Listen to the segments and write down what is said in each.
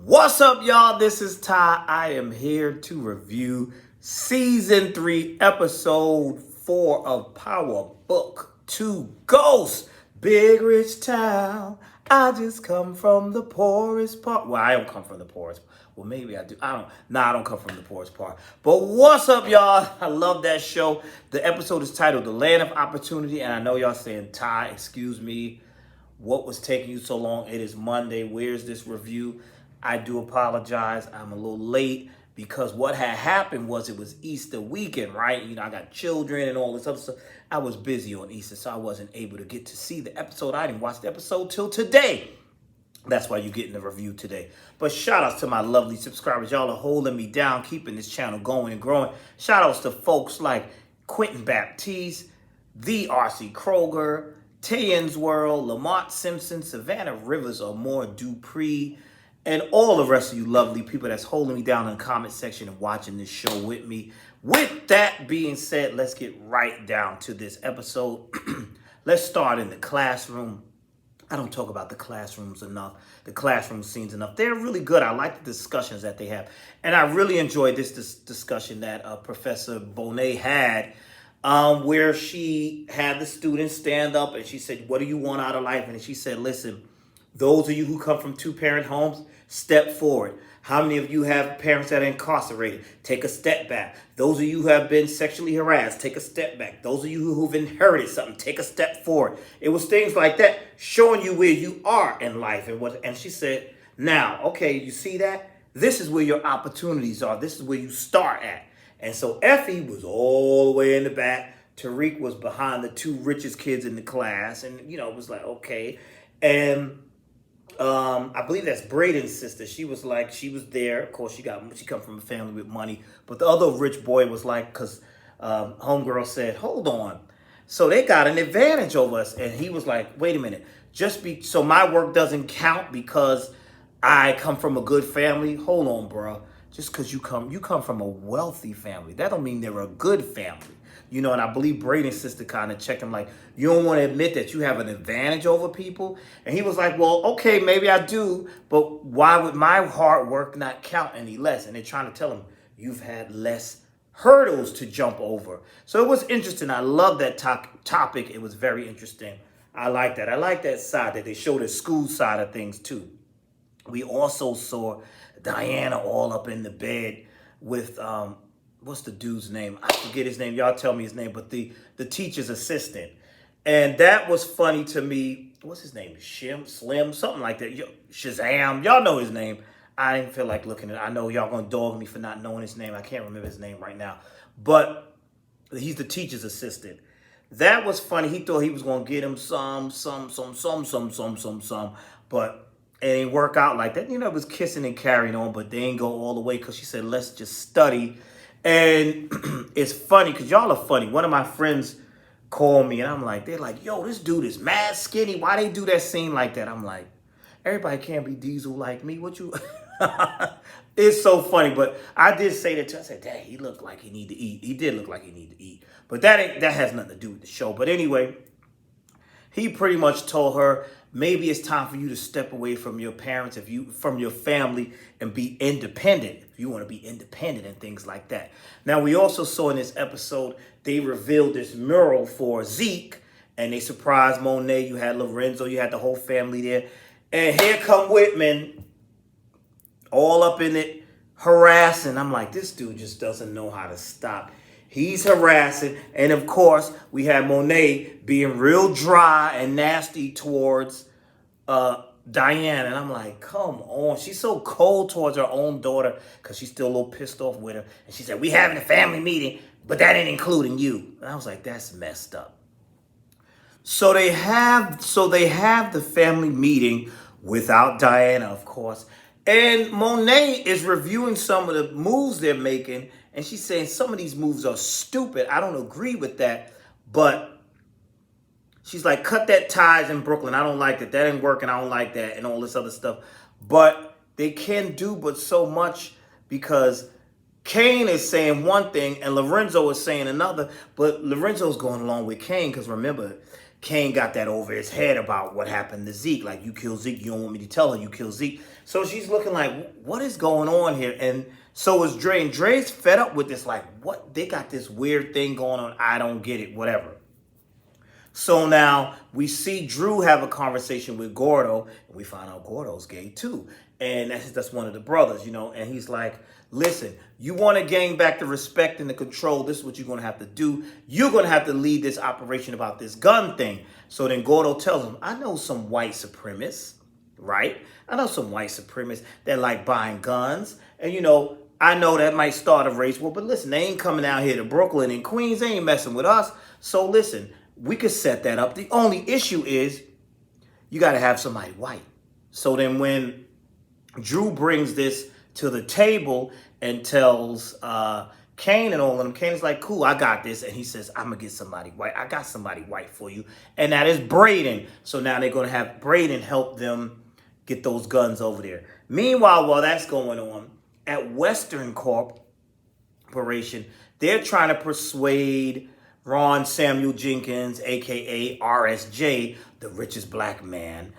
What's up, y'all? This is Ty. I am here to review season 3, episode 4 of Power Book 2 Ghost. Big rich town. I just come from the poorest part. Well, I don't come from the poorest. Well, maybe I do. I don't come from the poorest part. But what's up, y'all? I love that show. The episode is titled The Land of Opportunity. And I know y'all saying, Ty, excuse me, what was taking you so long? It is Monday. Where's this review? I do apologize. I'm a little late because what had happened was it was Easter weekend, right? You know, I got children and all this other stuff. I was busy on Easter, so I wasn't able to get to see the episode. I didn't watch the episode till today. That's why you're getting the review today. But shout outs to my lovely subscribers. Y'all are holding me down, keeping this channel going and growing. Shout outs to folks like Quentin Baptiste, the R.C. Kroger, TySings World, Lamont Simpson, Savannah Rivers, Amore Dupree, and all the rest of you lovely people that's holding me down in the comment section and watching this show with me. With that being said, let's get right down to this episode. Let's start in the classroom. I don't talk about the classrooms enough, the classroom scenes enough. They're really good. I like the discussions that they have. And I really enjoyed this discussion that Professor Bonet had, where she had the students stand up and she said, what do you want out of life? And she said, listen, those of you who come from two-parent homes, step forward. How many of you have parents that are incarcerated? Take a step back. Those of you who have been sexually harassed, take a step back. Those of you who've inherited something, take a step forward. It was things like that showing you where you are in life. And she said, now, okay, you see that? This is where your opportunities are. This is where you start at. And so Effie was all the way in the back. Tariq was behind the two richest kids in the class. And, you know, it was like, okay. And I believe that's Braden's sister. She was there. Of course, she come from a family with money. But the other rich boy was like, because homegirl said, hold on. So they got an advantage over us. And he was like, wait a minute. So my work doesn't count because I come from a good family? Hold on, bro. Just because you come from a wealthy family, that don't mean they're a good family. You know, and I believe Braden's sister kind of checked him like, you don't want to admit that you have an advantage over people? And he was like, well, okay, maybe I do, but why would my hard work not count any less? And they're trying to tell him, you've had less hurdles to jump over. So it was interesting. I love that topic. It was very interesting. I like that. I like that side that they showed the school side of things too. We also saw Diana all up in the bed with, what's the dude's name? I forget his name. Y'all tell me his name, but the teacher's assistant. And that was funny to me. What's his name? Slim, something like that. Shazam. Y'all know his name. I didn't feel like looking at it. I know y'all gonna dog me for not knowing his name. I can't remember his name right now. But he's the teacher's assistant. That was funny. He thought he was gonna get him some. But it ain't work out like that. You know, it was kissing and carrying on, but they ain't go all the way because she said, let's just study. And it's funny because y'all are funny. One of my friends called me and I'm like, they're like, yo, this dude is mad skinny. Why they do that scene like that? I'm like, everybody can't be Diesel like me. What you? It's so funny. But I did say that to her. I said, dang, he looked like he need to eat. He did look like he need to eat. But that has nothing to do with the show. But anyway, he pretty much told her, maybe it's time for you to step away from your parents, from your family, and be independent. If you want to be independent and things like that. Now, we also saw in this episode, they revealed this mural for Zeke, and they surprised Monet. You had Lorenzo, you had the whole family there. And here come Whitman, all up in it, harassing. I'm like, this dude just doesn't know how to stop. He's harassing. And of course, we had Monet being real dry and nasty towards Diane. And I'm like, come on. She's so cold towards her own daughter because she's still a little pissed off with her. And she said, we having a family meeting, but that ain't including you. And I was like, that's messed up. So they have the family meeting without Diana, of course. And Monet is reviewing some of the moves they're making. And she's saying some of these moves are stupid. I don't agree with that. But she's like, cut that ties in Brooklyn. I don't like that. That ain't working. I don't like that. And all this other stuff. But they can do but so much because Kane is saying one thing and Lorenzo is saying another. But Lorenzo's going along with Kane because remember, Kane got that over his head about what happened to Zeke. Like, you killed Zeke. You don't want me to tell her you killed Zeke. So she's looking like, what is going on here? And so is Dre. And Dre's fed up with this. Like, what? They got this weird thing going on. I don't get it. Whatever. So now we see Drew have a conversation with Gordo, and we find out Gordo's gay too. And that's one of the brothers, and he's like, listen, you want to gain back the respect and the control, this is what you're going to have to do. You're going to have to lead this operation about this gun thing. So then Gordo tells him, I know some white supremacists, right? I know some white supremacists that like buying guns. And, I know that might start a race war, but listen, they ain't coming out here to Brooklyn and Queens. They ain't messing with us. So listen, we could set that up. The only issue is you got to have somebody white. So then when Drew brings this to the table and tells Kane and all of them, Kane's like, cool, I got this. And he says, I'm going to get somebody white. I got somebody white for you. And that is Braden. So now they're going to have Braden help them get those guns over there. Meanwhile, while that's going on, at Western Corporation, they're trying to persuade Ron Samuel Jenkins, a.k.a. RSJ, the richest black man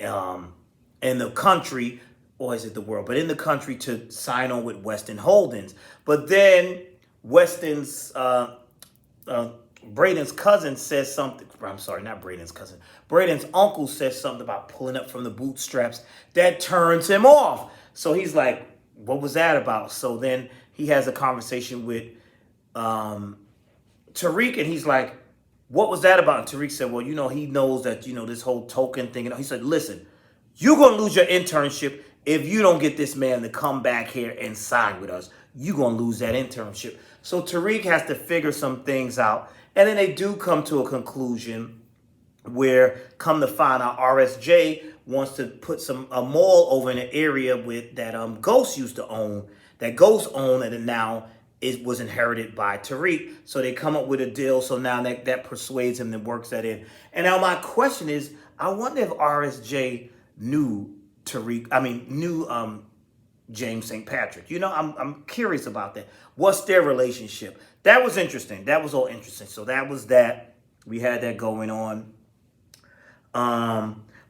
in the country, or is it the world, but in the country, to sign on with Weston Holdings. But then Weston's, Braden's cousin says something. I'm sorry, not Braden's cousin. Braden's uncle says something about pulling up from the bootstraps that turns him off. So he's like, what was that about? So then he has a conversation with Tariq, and he's like, what was that about? And Tariq said, well, he knows that, this whole token thing. He said, listen, you're going to lose your internship if you don't get this man to come back here and sign with us. You're going to lose that internship. So Tariq has to figure some things out. And then they do come to a conclusion where, come to find out, RSJ wants to put a mall over in an area with that Ghost used to own, that Ghost owned, and then now it was inherited by Tariq. So they come up with a deal. So now that persuades him and works that in. And now my question is, I wonder if RSJ knew James St. Patrick. I'm curious about that. What's their relationship? That was interesting. That was all interesting. So that was that. We had that going on.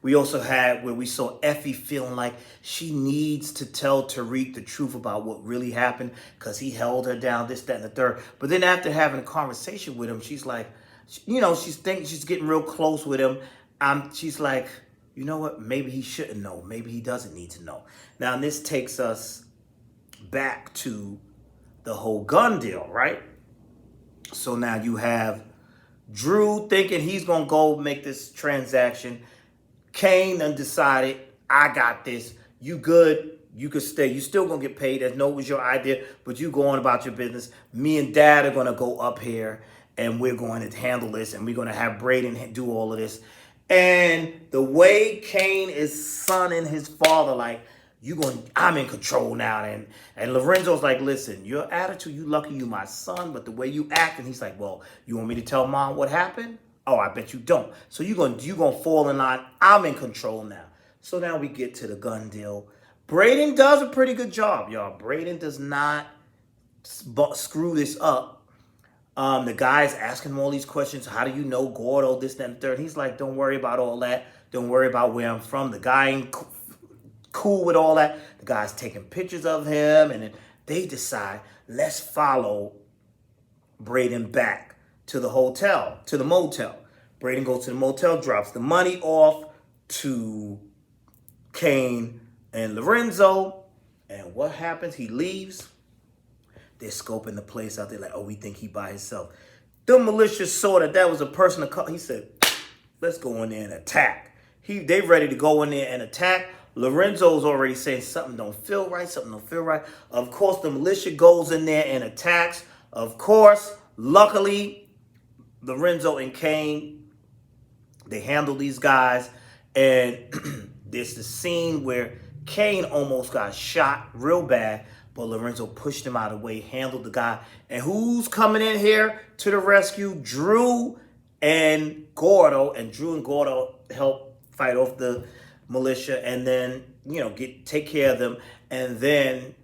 We also had where we saw Effie feeling like she needs to tell Tariq the truth about what really happened because he held her down, this, that, and the third. But then after having a conversation with him, she's like, she's getting real close with him. She's like, you know what? Maybe he shouldn't know. Maybe he doesn't need to know. Now, this takes us back to the whole gun deal, right? So now you have Drew thinking he's going to go make this transaction. Kane undecided, I got this. You good. You could stay. You still going to get paid. As no, it was your idea, but you go on about your business. Me and Dad are going to go up here, and we're going to handle this, and we're going to have Braden do all of this. And the way Kane is sonning his father, like, I'm in control now. And Lorenzo's like, listen, your attitude, you lucky you my son, but the way you act, and he's like, well, you want me to tell Mom what happened? Oh, I bet you don't. So you're gonna fall in line. I'm in control now. So now we get to the gun deal. Braden does a pretty good job, y'all. Braden does not screw this up. The guy's asking him all these questions. How do you know Gordo, this, that, and the third? He's like, don't worry about all that. Don't worry about where I'm from. The guy ain't cool with all that. The guy's taking pictures of him. And then they decide, let's follow Braden back to the hotel, to the motel. Braden goes to the motel, drops the money off to Kane and Lorenzo. And what happens? He leaves. They're scoping the place out there like, oh, we think he by himself. The militia saw that was a person to call. He said, let's go in there and attack. They ready to go in there and attack. Lorenzo's already saying something don't feel right, something don't feel right. Of course, the militia goes in there and attacks. Of course, luckily, Lorenzo and Kane, they handle these guys. And there's the scene where Kane almost got shot real bad. But Lorenzo pushed him out of the way, handled the guy. And who's coming in here to the rescue? Drew and Gordo. And Drew and Gordo help fight off the militia and then, take care of them. And then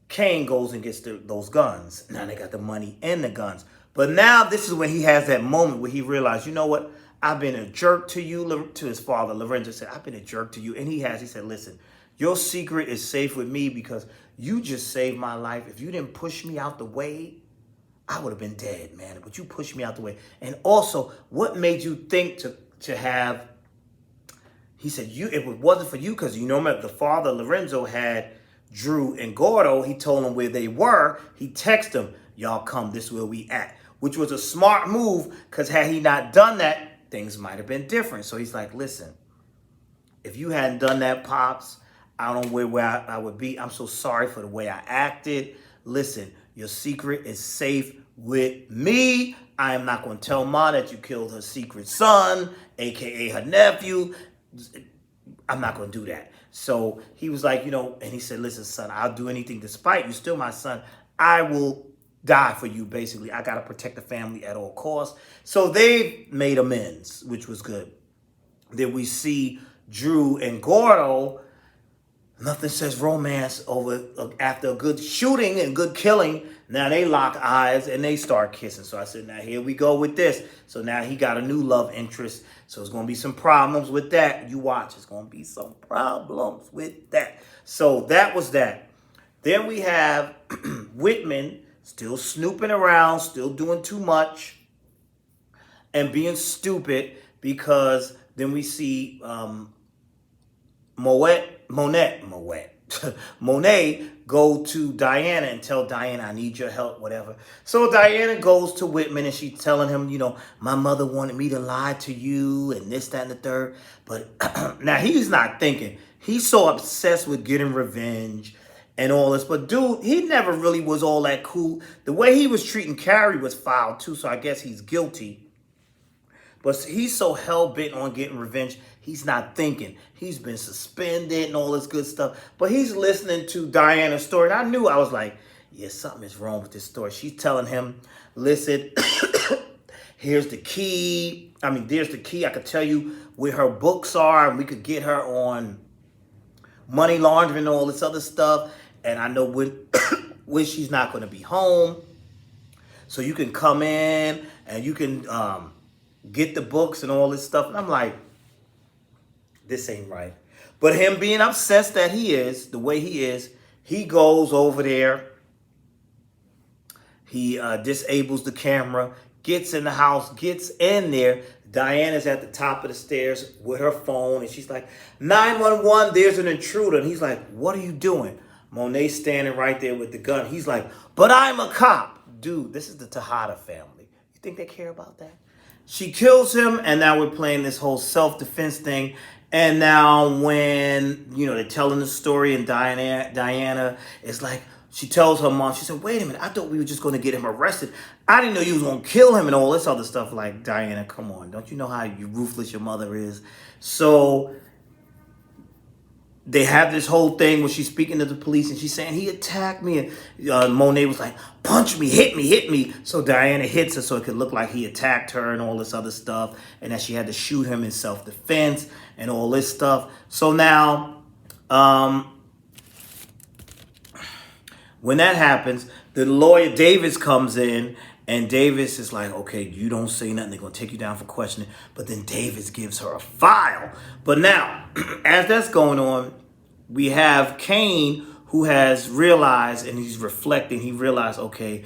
Kane goes and gets those guns. Now they got the money and the guns. But now this is when he has that moment where he realized, you know what? I've been a jerk to you, to his father. Lorenzo said, I've been a jerk to you. And he said, listen, your secret is safe with me because you just saved my life. If you didn't push me out the way, I would have been dead, man. But you pushed me out the way. And also, what made you think to have, he said, it wasn't for you because you know the father, Lorenzo, had Drew and Gordo. He told them where they were. He texted them, y'all come, this is where we at. Which was a smart move because had he not done that, things might have been different. So he's like, listen, if you hadn't done that, Pops, I don't know where I would be. I'm so sorry for the way I acted. Listen, your secret is safe with me. I am not going to tell Ma that you killed her secret son, a.k.a. her nephew. I'm not going to do that. So he was like, and he said, listen, son, I'll do anything despite you. Still my son. I will die for you, basically. I got to protect the family at all costs. So they made amends, which was good. Then we see Drew and Gordo. Nothing says romance after a good shooting and good killing. Now they lock eyes and they start kissing. So I said, now here we go with this. So now he got a new love interest. So it's going to be some problems with that. You watch, it's going to be some problems with that. So that was that. Then we have Whitman still snooping around, still doing too much and being stupid, because then we see Monet go to Diana and tell Diana, I need your help, whatever. So Diana goes to Whitman and she's telling him, my mother wanted me to lie to you and this, that, and the third. But now he's not thinking. He's so obsessed with getting revenge and all this. But dude, he never really was all that cool. The way he was treating Carrie was foul too, so I guess he's guilty. But he's so hell-bent on getting revenge, he's not thinking. He's been suspended and all this good stuff. But he's listening to Diana's story. And I was like, yeah, something is wrong with this story. She's telling him, listen, here's the key. There's the key. I could tell you where her books are, and we could get her on money laundering and all this other stuff. And I know when she's not going to be home. So you can come in and you can get the books and all this stuff. And I'm like, this ain't right. But him being obsessed that he is, the way he is, he goes over there. He disables the camera, gets in the house, gets in there. Diana's at the top of the stairs with her phone. And she's like, 911, there's an intruder. And he's like, what are you doing? Monet's standing right there with the gun. He's like, but I'm a cop. Dude, this is the Tejada family. You think they care about that? She kills him, and now we're playing this whole self-defense thing. And now when, they're telling the story, and Diana is like, she tells her mom, she said, wait a minute, I thought we were just going to get him arrested. I didn't know you was going to kill him and all this other stuff. Like, Diana, come on. Don't you know how ruthless your mother is? So they have this whole thing where she's speaking to the police and she's saying, he attacked me. And Monet was like, punch me, hit me, hit me. So Diana hits her so it could look like he attacked her and all this other stuff. And that she had to shoot him in self-defense and all this stuff. So now, when that happens, the lawyer Davis comes in. And Davis is like, okay, you don't say nothing. They're going to take you down for questioning. But then Davis gives her a file. But now, as that's going on, we have Kane, who has realized, and he's reflecting. He realized, okay,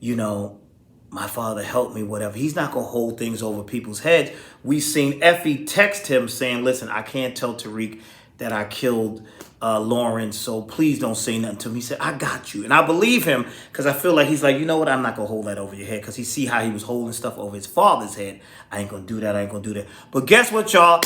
my father helped me, whatever. He's not going to hold things over people's heads. We've seen Effie text him saying, listen, I can't tell Tariq that I killed Lauren, so please don't say nothing to him. He said, I got you. And I believe him because I feel like he's like, you know what? I'm not going to hold that over your head, because he see how he was holding stuff over his father's head. I ain't going to do that. I ain't going to do that. But guess what, y'all?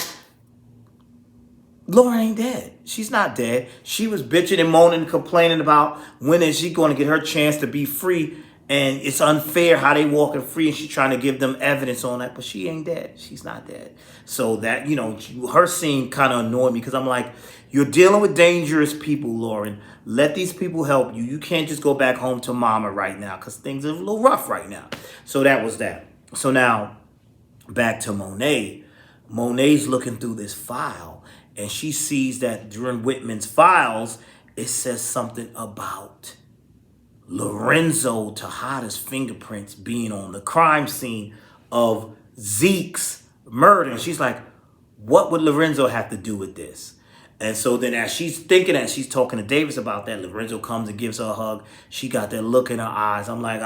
Lauren ain't dead. She's not dead. She was bitching and moaning and complaining about when is she going to get her chance to be free. And it's unfair how they walking free, and she's trying to give them evidence on that. But she ain't dead. She's not dead. So that, her scene kind of annoyed me, because I'm like, you're dealing with dangerous people, Lauren. Let these people help you. You can't just go back home to mama right now, because things are a little rough right now. So that was that. So now back to Monet. Monet's looking through this file, and she sees that during Whitman's files, it says something about Lorenzo to hide his fingerprints being on the crime scene of Zeke's murder. And she's like, what would Lorenzo have to do with this? And so then as she's thinking that, she's talking to Davis about that, Lorenzo comes and gives her a hug. She got that look in her eyes. I'm like,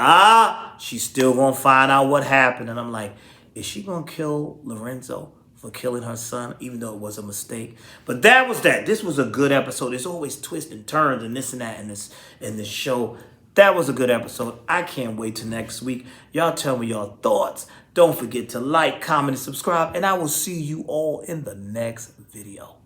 she's still going to find out what happened. And I'm like, is she going to kill Lorenzo for killing her son, even though it was a mistake? But that was that. This was a good episode. There's always twists and turns and this and that in this show. That was a good episode. I can't wait till next week. Y'all tell me your thoughts. Don't forget to like, comment, and subscribe. And I will see you all in the next video.